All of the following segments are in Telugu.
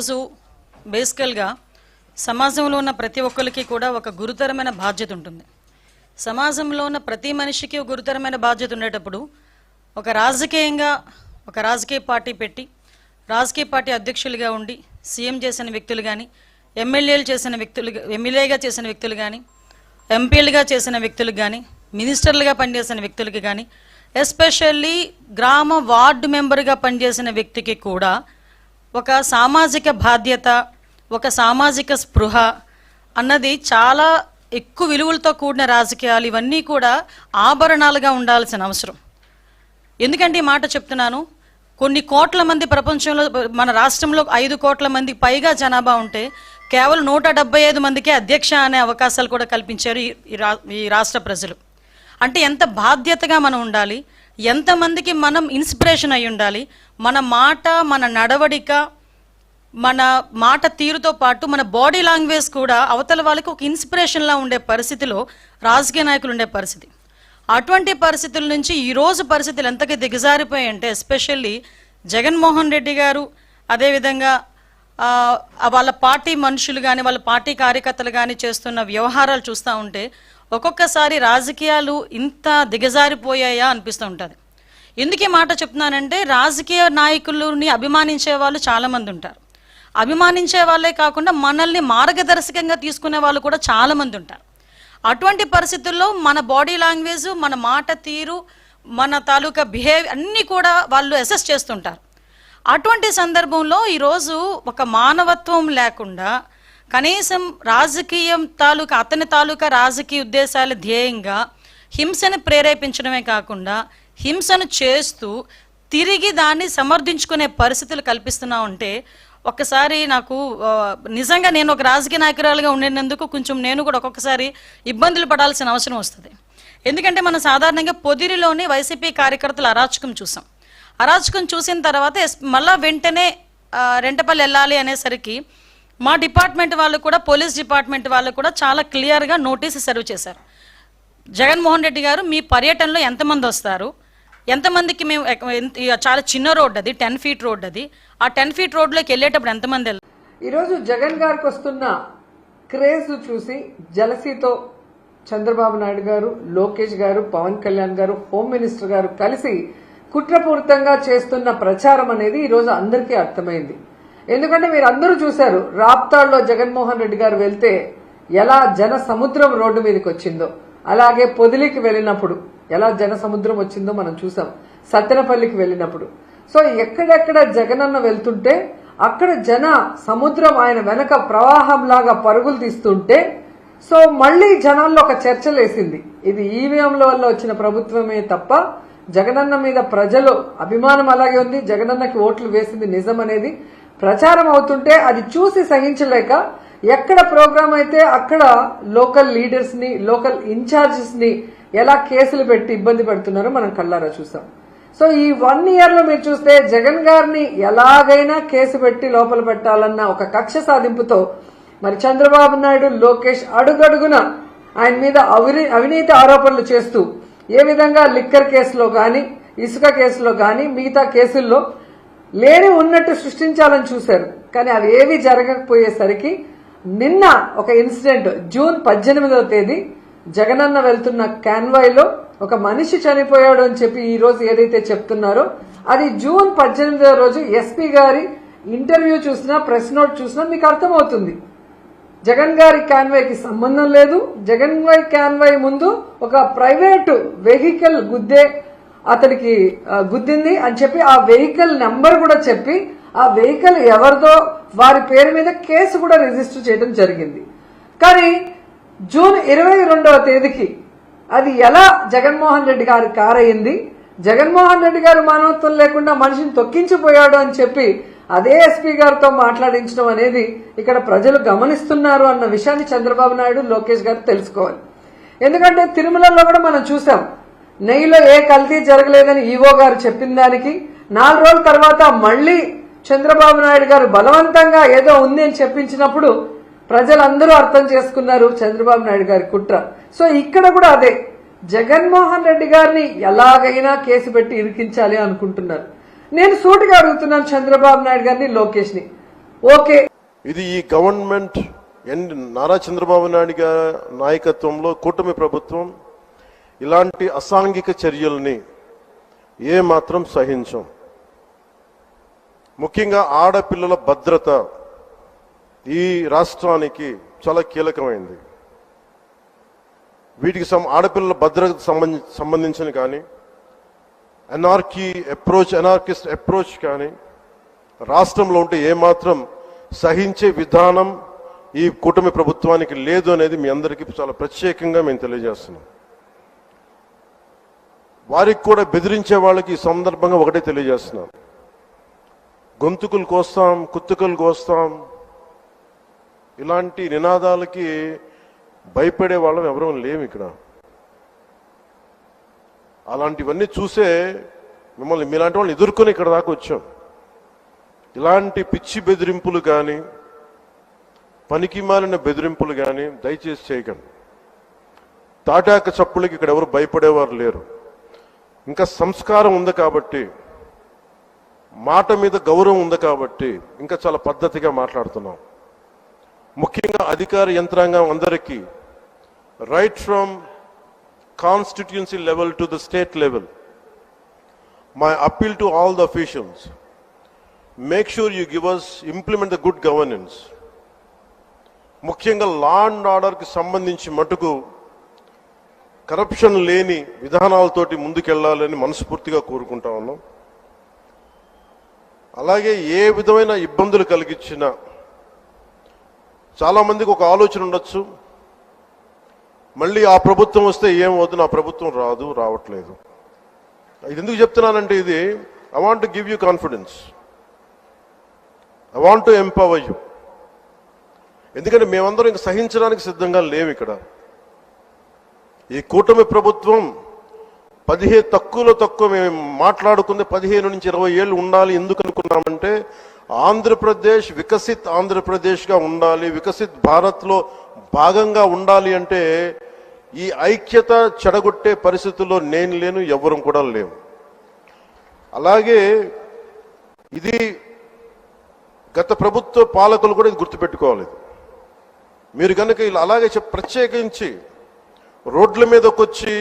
ఈరోజు బేసికల్గా సమాజంలో ఉన్న ప్రతి ఒక్కరికి కూడా ఒక గురుతరమైన బాధ్యత ఉంటుంది. సమాజంలో ఉన్న ప్రతి మనిషికి ఒక గురుతరమైన బాధ్యత ఉండేటప్పుడు ఒక రాజకీయ పార్టీ పెట్టి రాజకీయ పార్టీ అధ్యక్షులుగా ఉండి సీఎం చేసిన వ్యక్తులు కానీ, ఎమ్మెల్యేగా చేసిన వ్యక్తులు కానీ, ఎంపీలుగా చేసిన వ్యక్తులకు కానీ, మినిస్టర్లుగా పనిచేసిన వ్యక్తులకి కానీ, ఎస్పెషల్లీ గ్రామ వార్డు మెంబర్గా పనిచేసిన వ్యక్తికి కూడా ఒక సామాజిక బాధ్యత, ఒక సామాజిక స్పృహ అన్నది చాలా ఎక్కువ విలువలతో కూడిన రాజకీయాలు ఇవన్నీ కూడా ఆభరణాలుగా ఉండాల్సిన అవసరం. ఎందుకంటే ఈ మాట చెప్తున్నాను, కొన్ని కోట్ల మంది ప్రపంచంలో, మన రాష్ట్రంలో 5 కోట్ల మందికి పైగా జనాభా ఉంటే కేవలం 175 మందికే అధ్యక్ష అనే అవకాశాలు కూడా కల్పించారు ఈ రాష్ట్ర ప్రజలు. అంటే ఎంత బాధ్యతగా మనం ఉండాలి, ఎంతమందికి మనం ఇన్స్పిరేషన్ అయి ఉండాలి. మన మాట, మన నడవడిక, మన మాట తీరుతో పాటు మన బాడీ లాంగ్వేజ్ కూడా అవతల వాళ్ళకి ఒక ఇన్స్పిరేషన్లా ఉండే పరిస్థితిలో రాజకీయ నాయకులు ఉండే పరిస్థితి. అటువంటి పరిస్థితుల నుంచి ఈరోజు పరిస్థితులు ఎంతగా దిగజారిపోయాయంటే, ఎస్పెషల్లీ జగన్మోహన్ రెడ్డి గారు, అదేవిధంగా వాళ్ళ పార్టీ మనుషులు కానీ, వాళ్ళ పార్టీ కార్యకర్తలు కానీ చేస్తున్న వ్యవహారాలు చూస్తూ ఉంటే ఒక్కొక్కసారి రాజకీయాలు ఇంత దిగజారిపోయాయా అనిపిస్తూ ఉంటుంది. ఎందుకు ఈ మాట చెప్తున్నానంటే, రాజకీయ నాయకులని అభిమానించే వాళ్ళు చాలామంది ఉంటారు. అభిమానించే వాళ్ళే కాకుండా మనల్ని మార్గదర్శకంగా తీసుకునే వాళ్ళు కూడా చాలామంది ఉంటారు. అటువంటి పరిస్థితుల్లో మన బాడీ లాంగ్వేజ్, మన మాట తీరు, మన తాలూకా బిహేవియర్ అన్నీ కూడా వాళ్ళు అసెస్ చేస్తుంటారు. అటువంటి సందర్భంలో ఈరోజు ఒక మానవత్వం లేకుండా కనీసం రాజకీయం అతని తాలూకా రాజకీయ ఉద్దేశాల ధ్యేయంగా హింసను ప్రేరేపించడమే కాకుండా హింసను చేస్తూ తిరిగి దాన్ని సమర్థించుకునే పరిస్థితులు కల్పిస్తున్నా ఉంటే ఒక్కసారి నాకు నిజంగా నేను ఒక రాజకీయ నాయకురాలుగా ఉండినందుకు కొంచెం నేను కూడా ఒక్కొక్కసారి ఇబ్బందులు పడాల్సిన అవసరం వస్తుంది. ఎందుకంటే మనం సాధారణంగా పొదిరిలోని వైసీపీ కార్యకర్తల అరాచకం చూసాం. అరాచకం చూసిన తర్వాత మళ్ళా వెంటనే రెంటపల్లి వెళ్ళాలి అనేసరికి మా డిపార్ట్మెంట్ వాళ్ళు కూడా, పోలీస్ డిపార్ట్మెంట్ వాళ్ళు కూడా చాలా క్లియర్గా నోటీస్ సర్వ్ చేశారు. జగన్మోహన్ రెడ్డి గారు, మీ పర్యటనలో ఎంతమంది వస్తారు, ఎంతమందికి మేము, చాలా చిన్న రోడ్ అది, 10 ఫీట్ రోడ్ అది, ఆ 10 ఫీట్ రోడ్లోకి వెళ్ళేటప్పుడు ఎంతమంది వెళ్తారు. ఈరోజు జగన్ గారికి వస్తున్న క్రేజ్ చూసి జలసీతో చంద్రబాబు నాయుడు గారు, లోకేష్ గారు, పవన్ కళ్యాణ్ గారు, హోమ్ మినిస్టర్ గారు కలిసి కుట్రపూరితంగా చేస్తున్న ప్రచారం అనేది ఈరోజు అందరికీ అర్థమైంది. ఎందుకంటే మీరు అందరూ చూశారు, రాప్తాడ్లో జగన్మోహన్ రెడ్డి గారు వెళ్తే ఎలా జన సముద్రం రోడ్డు మీదకి వచ్చిందో, అలాగే పొదిలికి వెళ్ళినప్పుడు ఎలా జన సముద్రం వచ్చిందో మనం చూసాం, సత్తెనపల్లికి వెళ్ళినప్పుడు. సో ఎక్కడెక్కడ జగనన్న వెళ్తుంటే అక్కడ జన సముద్రం ఆయన వెనక ప్రవాహంలాగా పరుగులు తీస్తుంటే, సో మళ్లీ జనాల్లో ఒక చర్చ లేసింది, ఇది ఈవీఎంల వల్ల వచ్చిన ప్రభుత్వమే తప్ప జగనన్న మీద ప్రజలు అభిమానం అలాగే ఉంది, జగనన్నకి ఓట్లు వేసింది నిజం అనేది ప్రచారం అవుతుంటే అది చూసి సహించలేక ఎక్కడ ప్రోగ్రామ్ అయితే అక్కడ లోకల్ లీడర్స్ ని, లోకల్ ఇన్ఛార్జెస్ ని ఎలా కేసులు పెట్టి ఇబ్బంది పెడుతున్నారో మనం కళ్ళారా చూసాం. సో ఈ 1 ఇయర్ లో మీరు చూస్తే జగన్ గారిని ఎలాగైనా కేసు పెట్టి లోపల పెట్టాలన్న ఒక కక్ష సాధింపుతో మరి చంద్రబాబు నాయుడు, లోకేష్ అడుగడుగున ఆయన మీద అవినీతి ఆరోపణలు చేస్తూ ఏ విధంగా లిక్కర్ కేసులో గాని, ఇసుక కేసులో గాని, మిగతా కేసుల్లో లేని ఉన్నట్టు సృష్టించాలని చూశారు. కానీ అవి ఏవి జరగకపోయేసరికి నిన్న ఒక ఇన్సిడెంట్, జూన్ 18వ తేదీ జగనన్న వెళ్తున్న కాన్వాయ్లో ఒక మనిషి చనిపోయాడు అని చెప్పి ఈ రోజు ఏదైతే చెప్తున్నారో అది జూన్ 18వ రోజు ఎస్పీ గారి ఇంటర్వ్యూ చూసినా, ప్రెస్ నోట్ చూసినా మీకు అర్థమవుతుంది. జగన్ గారి కాన్వాయ్కి సంబంధం లేదు. జగన్ గారి కాన్వాయ్ ముందు ఒక ప్రైవేటు వెహికల్ అతడికి గుద్దింది అని చెప్పి ఆ వెహికల్ నెంబర్ కూడా చెప్పి ఆ వెహికల్ ఎవరిదో వారి పేరు మీద కేసు కూడా రిజిస్టర్ చేయడం జరిగింది. కానీ జూన్ 22వ తేదీకి అది ఎలా జగన్మోహన్ రెడ్డి గారి కారు అయింది, జగన్మోహన్ రెడ్డి గారు మానవత్వం లేకుండా మనిషిని తొక్కించిపోయాడు అని చెప్పి అదే ఎస్పీ గారితో మాట్లాడించడం అనేది ఇక్కడ ప్రజలు గమనిస్తున్నారు అన్న విషయాన్ని చంద్రబాబు నాయుడు, లోకేష్ గారు తెలుసుకోవాలి. ఎందుకంటే తిరుమలలో కూడా మనం చూసాం, నెయ్యిలో ఏ కల్తీ జరగలేదని ఈవో గారు చెప్పిన దానికి 4 రోజుల తర్వాత మళ్లీ చంద్రబాబు నాయుడు గారు బలవంతంగా ఏదో ఉంది అని చెప్పించినప్పుడు ప్రజలందరూ అర్థం చేసుకున్నారు చంద్రబాబు నాయుడు గారి కుట్ర. సో ఇక్కడ కూడా అదే, జగన్మోహన్ రెడ్డి గారిని ఎలాగైనా కేసు పెట్టి ఇరికించాలి అనుకుంటున్నారు. నేను సూటిగా అడుగుతున్నాను చంద్రబాబు నాయుడు గారిని, లోకేష్ ని, ఓకే. ఇది ఈ గవర్నమెంట్ నారా చంద్రబాబు నాయుడు గారి నాయకత్వంలో కూటమి ప్రభుత్వం ఇలాంటి అసాంఘిక చర్యల్ని ఏ మాత్రం సహించం. ముఖ్యంగా ఆడపిల్లల భద్రత ఈ రాష్ట్రానికి చాలా కీలకమైంది. వీటికి ఆడపిల్లల భద్రతకు సంబంధించిన కానీ ఎనార్కిస్ట్ అప్రోచ్ కానీ రాష్ట్రంలో ఉంటే ఏమాత్రం సహించే విధానం ఈ కూటమి ప్రభుత్వానికి లేదు అనేది మీ అందరికీ చాలా ప్రత్యేకంగా మేము తెలియజేస్తున్నాం. వారికి కూడా బెదిరించే వాళ్ళకి ఈ సందర్భంగా ఒకటే తెలియజేస్తున్నాం, గొంతుకులు కోస్తాం, కుత్తుకలు కోస్తాం ఇలాంటి నినాదాలకి భయపడే వాళ్ళం ఎవరూ లేము ఇక్కడ. అలాంటివన్నీ చూసే మిమ్మల్ని మీలాంటి వాళ్ళని ఎదుర్కొని ఇక్కడ దాకా వచ్చాం. ఇలాంటి పిచ్చి బెదిరింపులు కానీ పనికి మాలిన బెదిరింపులు కానీ దయచేసి చేయకండి. తాటాక చప్పులకి ఇక్కడ ఎవరు భయపడేవారు లేరు. ఇంకా సంస్కారం ఉంది కాబట్టి, మాట మీద గౌరవం ఉంది కాబట్టి ఇంకా చాలా పద్ధతిగా మాట్లాడుతున్నాం. ముఖ్యంగా అధికార యంత్రాంగం అందరికీ right from constituency level to the state level, my appeal to all the officials, make sure you give us implement the good governance. ముఖ్యంగా లా అండ్ ఆర్డర్కి సంబంధించి మటుకు కరప్షన్ లేని విధానాలతోటి ముందుకెళ్లాలని మనస్ఫూర్తిగా కోరుకుంటా ఉన్నాం. అలాగే ఏ విధమైన ఇబ్బందులు కలిగించినా, చాలా మందికి ఒక ఆలోచన ఉండొచ్చు, మళ్ళీ ఆ ప్రభుత్వం వస్తే ఏమవుతుంది, నా ప్రభుత్వం రావట్లేదు. ఇది ఎందుకు చెప్తున్నానంటే, ఇది I want to give you confidence, I want to empower you. ఎందుకంటే మేమందరం ఇంక సహించడానికి సిద్ధంగా లేవు ఇక్కడ. ఈ కూటమి ప్రభుత్వం తక్కువ మేము మాట్లాడుకుంది 15 నుంచి 20 ఏళ్ళు ఉండాలి. ఎందుకు అనుకున్నామంటే, ఆంధ్రప్రదేశ్ వికసిత్ ఆంధ్రప్రదేశ్గా ఉండాలి, వికసిత్ భారత్లో భాగంగా ఉండాలి అంటే ఈ ఐక్యత చెడగొట్టే పరిస్థితుల్లో నేను లేను, ఎవరం కూడా లేవు. అలాగే ఇది గత ప్రభుత్వ పాలకులు కూడా ఇది గుర్తుపెట్టుకోవాలి. మీరు కనుక ఇలా అలాగే ప్రత్యేకించి రోడ్ల మీదకి వచ్చి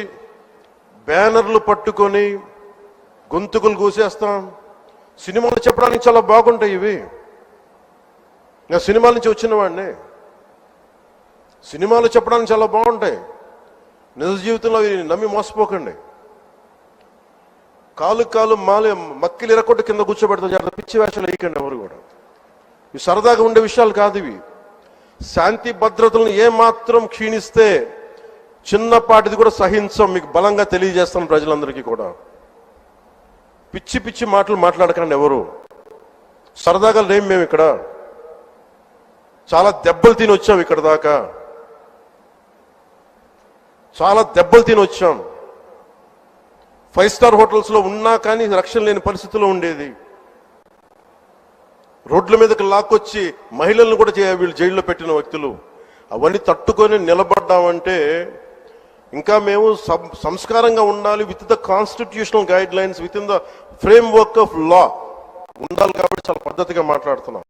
బ్యానర్లు పట్టుకొని గొంతుకులు కూసేస్తాం, సినిమాలు చెప్పడానికి చాలా బాగుంటాయి ఇవి. నేను సినిమాల నుంచి వచ్చిన వాడిని, సినిమాలు చెప్పడానికి చాలా బాగుంటాయి. నిజ జీవితంలో నమ్మి మోసపోకండి. కాలు మక్కిలు ఎరకొట్టు కింద కూర్చోబెడతాం. చాలా పిచ్చి వేషాలు వేయకండి ఎవరు కూడా. ఇవి సరదాగా ఉండే విషయాలు కాదు ఇవి. శాంతి భద్రతలను ఏమాత్రం క్షీణిస్తే చిన్నపాటిది కూడా సహించం. మీకు బలంగా తెలియజేస్తాను ప్రజలందరికీ కూడా. పిచ్చి పిచ్చి మాటలు మాట్లాడకండి ఎవరు. సరదాగా లేం మేము ఇక్కడ. చాలా దెబ్బలు తిని వచ్చాం ఇక్కడ దాకా, చాలా దెబ్బలు తిని వచ్చాం. 5 స్టార్ హోటల్స్లో ఉన్నా కానీ రక్షణ లేని పరిస్థితిలో ఉండేది. రోడ్ల మీదకి లాక్కొచ్చి మహిళలను కూడా వీళ్ళు జైల్లో పెట్టిన వ్యక్తులు. అవన్నీ తట్టుకొని నిలబడ్డామంటే ఇంకా మేము సంస్కారంగా ఉండాలి. With the constitutional guide lines, with in the frame work of law ఉండాలి. కాబట్టి చాలా పద్ధతిగా మాట్లాడుతున్నాం.